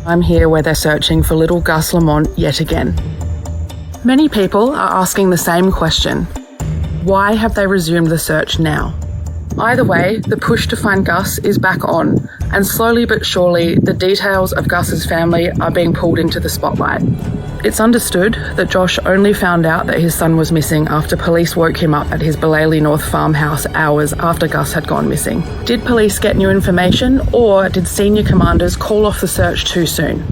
I'm here where they're searching for little Gus Lamont yet again. Many people are asking the same question. Why have they resumed the search now? Either way, the push to find Gus is back on, and slowly but surely, the details of Gus's family are being pulled into the spotlight. It's understood that Josh only found out that his son was missing after police woke him up at his Adelaide North farmhouse hours after Gus had gone missing. Did police get new information, or did senior commanders call off the search too soon?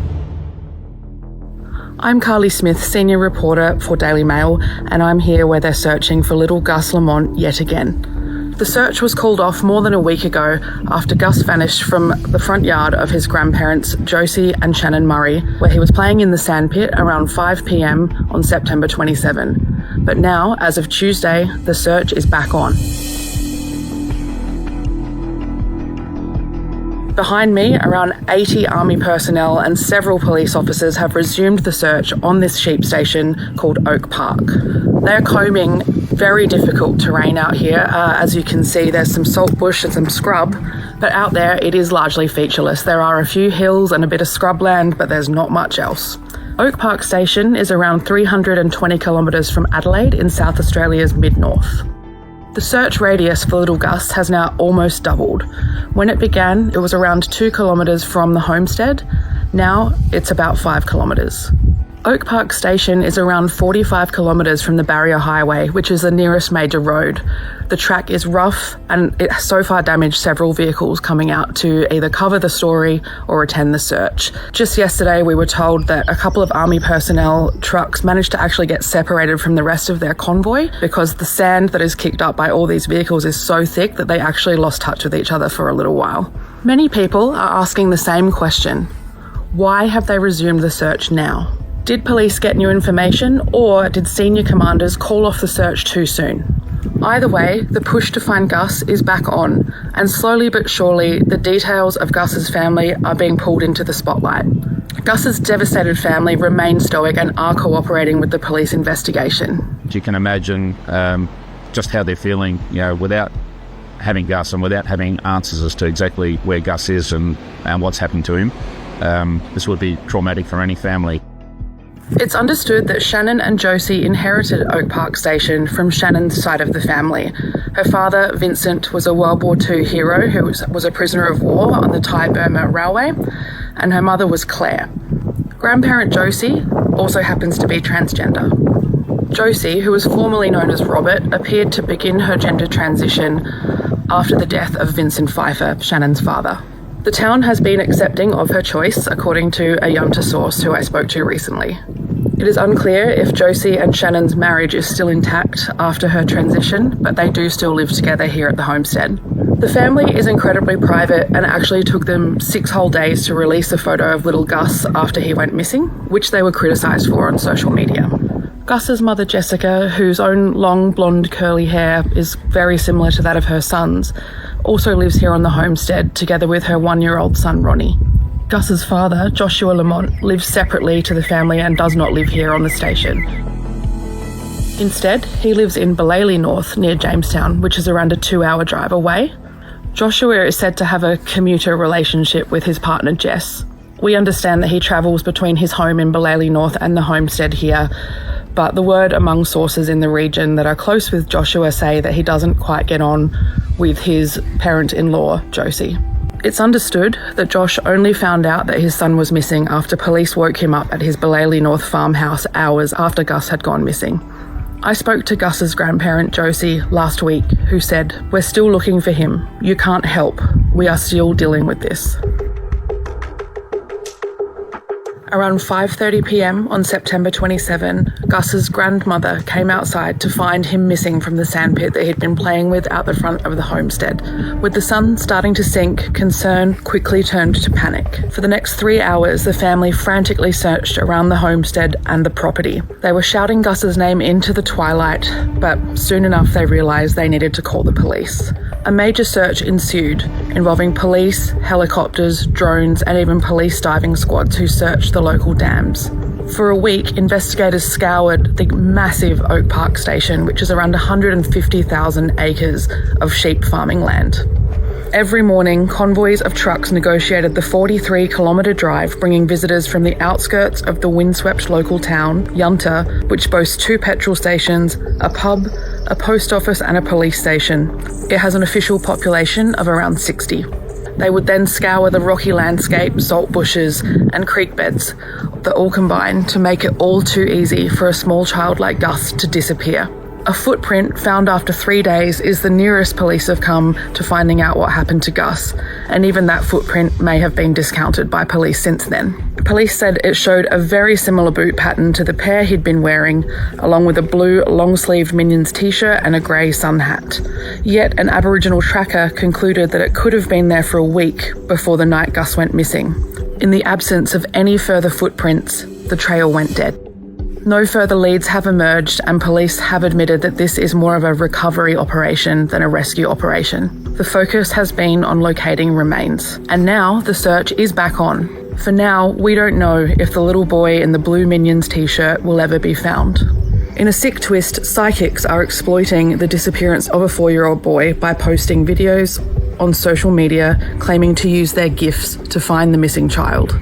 I'm Carly Smith, senior reporter for Daily Mail, and I'm here where they're searching for little Gus Lamont yet again. The search was called off more than a week ago after Gus vanished from the front yard of his grandparents Josie and Shannon Murray, where he was playing in the sandpit around 5 p.m. on September 27. But now, as of Tuesday, the search is back on. Behind me, around 80 army personnel and several police officers have resumed the search on this sheep station called Oak Park. They're combing very difficult terrain out here. As you can see, there's some salt bush and some scrub, but out there it is largely featureless. There are a few hills and a bit of scrubland, but there's not much else. Oak Park Station is around 320 kilometres from Adelaide in South Australia's mid-north. The search radius for little Gus has now almost doubled. When it began, it was around 2 kilometres from the homestead. Now it's about 5 kilometres. Oak Park Station is around 45 kilometres from the Barrier Highway, which is the nearest major road. The track is rough and it has so far damaged several vehicles coming out to either cover the story or attend the search. Just yesterday we were told that a couple of army personnel trucks managed to actually get separated from the rest of their convoy because the sand that is kicked up by all these vehicles is so thick that they actually lost touch with each other for a little while. Many people are asking the same question. Why have they resumed the search now? Did police get new information, or did senior commanders call off the search too soon? Either way, the push to find Gus is back on, and slowly but surely, the details of Gus's family are being pulled into the spotlight. Gus's devastated family remain stoic and are cooperating with the police investigation. You can imagine just how they're feeling, without having Gus and without having answers as to exactly where Gus is and what's happened to him. This would be traumatic for any family. It's understood that Shannon and Josie inherited Oak Park Station from Shannon's side of the family. Her father, Vincent, was a World War II hero who was a prisoner of war on the Thai-Burma Railway, and her mother was Claire. Grandparent Josie also happens to be transgender. Josie, who was formerly known as Robert, appeared to begin her gender transition after the death of Vincent Pfeiffer, Shannon's father. The town has been accepting of her choice, according to a Yunta source who I spoke to recently. It is unclear if Josie and Shannon's marriage is still intact after her transition, but they do still live together here at the homestead. The family is incredibly private and actually took them 6 whole days to release a photo of little Gus after he went missing, which they were criticised for on social media. Gus's mother Jessica, whose own long blonde curly hair is very similar to that of her son's, also lives here on the homestead together with her 1-year-old son Ronnie. Gus's father, Joshua Lamont, lives separately to the family and does not live here on the station. Instead, he lives in Adelaide North near Jamestown, which is around a 2-hour drive away. Joshua is said to have a commuter relationship with his partner Jess. We understand that he travels between his home in Adelaide North and the homestead here, but the word among sources in the region that are close with Joshua say that he doesn't quite get on with his parent-in-law, Josie. It's understood that Josh only found out that his son was missing after police woke him up at his Adelaide North farmhouse hours after Gus had gone missing. I spoke to Gus's grandparent, Josie, last week, who said, "We're still looking for him. You can't help. We are still dealing with this." Around 5:30 p.m. on September 27, Gus's grandmother came outside to find him missing from the sandpit that he'd been playing with out the front of the homestead. With the sun starting to sink, concern quickly turned to panic. For the next 3 hours, the family frantically searched around the homestead and the property. They were shouting Gus's name into the twilight, but soon enough they realised they needed to call the police. A major search ensued, involving police, helicopters, drones, and even police diving squads who searched the local dams. For a week, investigators scoured the massive Oak Park Station, which is around 150,000 acres of sheep farming land. Every morning, convoys of trucks negotiated the 43-kilometre drive, bringing visitors from the outskirts of the windswept local town, Yunta, which boasts 2 petrol stations, a pub, a post office and a police station. It has an official population of around 60. They would then scour the rocky landscape, salt bushes and creek beds that all combine to make it all too easy for a small child like Gus to disappear. A footprint found after 3 days is the nearest police have come to finding out what happened to Gus, and even that footprint may have been discounted by police since then. Police said it showed a very similar boot pattern to the pair he'd been wearing, along with a blue long-sleeved Minions t-shirt and a grey sun hat. Yet an Aboriginal tracker concluded that it could have been there for a week before the night Gus went missing. In the absence of any further footprints, the trail went dead. No further leads have emerged, and police have admitted that this is more of a recovery operation than a rescue operation. The focus has been on locating remains, and now the search is back on. For now, we don't know if the little boy in the blue Minions t-shirt will ever be found. In a sick twist, psychics are exploiting the disappearance of a 4-year-old boy by posting videos on social media claiming to use their gifts to find the missing child.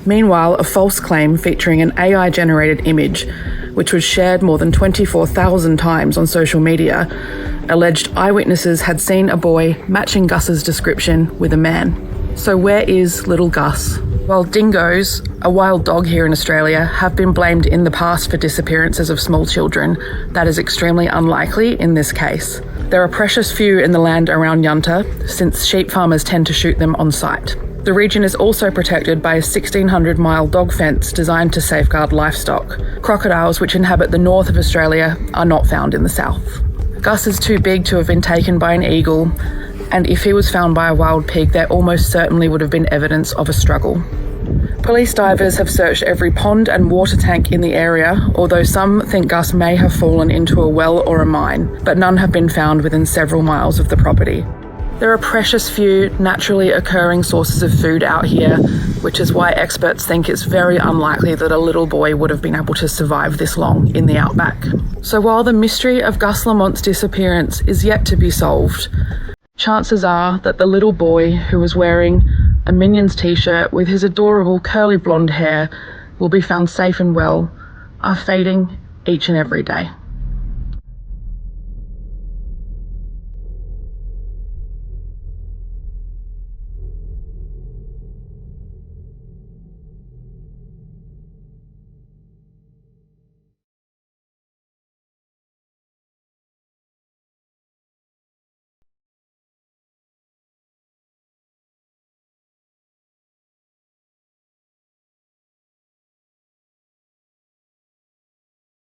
Meanwhile, a false claim featuring an AI-generated image, which was shared more than 24,000 times on social media, alleged eyewitnesses had seen a boy matching Gus's description with a man. So where is little Gus? While dingoes, a wild dog here in Australia, have been blamed in the past for disappearances of small children, that is extremely unlikely in this case. There are precious few in the land around Yunta, since sheep farmers tend to shoot them on sight. The region is also protected by a 1,600-mile dog fence designed to safeguard livestock. Crocodiles, which inhabit the north of Australia, are not found in the south. Gus is too big to have been taken by an eagle, and if he was found by a wild pig, there almost certainly would have been evidence of a struggle. Police divers have searched every pond and water tank in the area, although some think Gus may have fallen into a well or a mine, but none have been found within several miles of the property. There are precious few naturally occurring sources of food out here, which is why experts think it's very unlikely that a little boy would have been able to survive this long in the outback. So while the mystery of Gus Lamont's disappearance is yet to be solved, chances are that the little boy who was wearing a Minions t-shirt with his adorable curly blonde hair will be found safe and well are fading each and every day.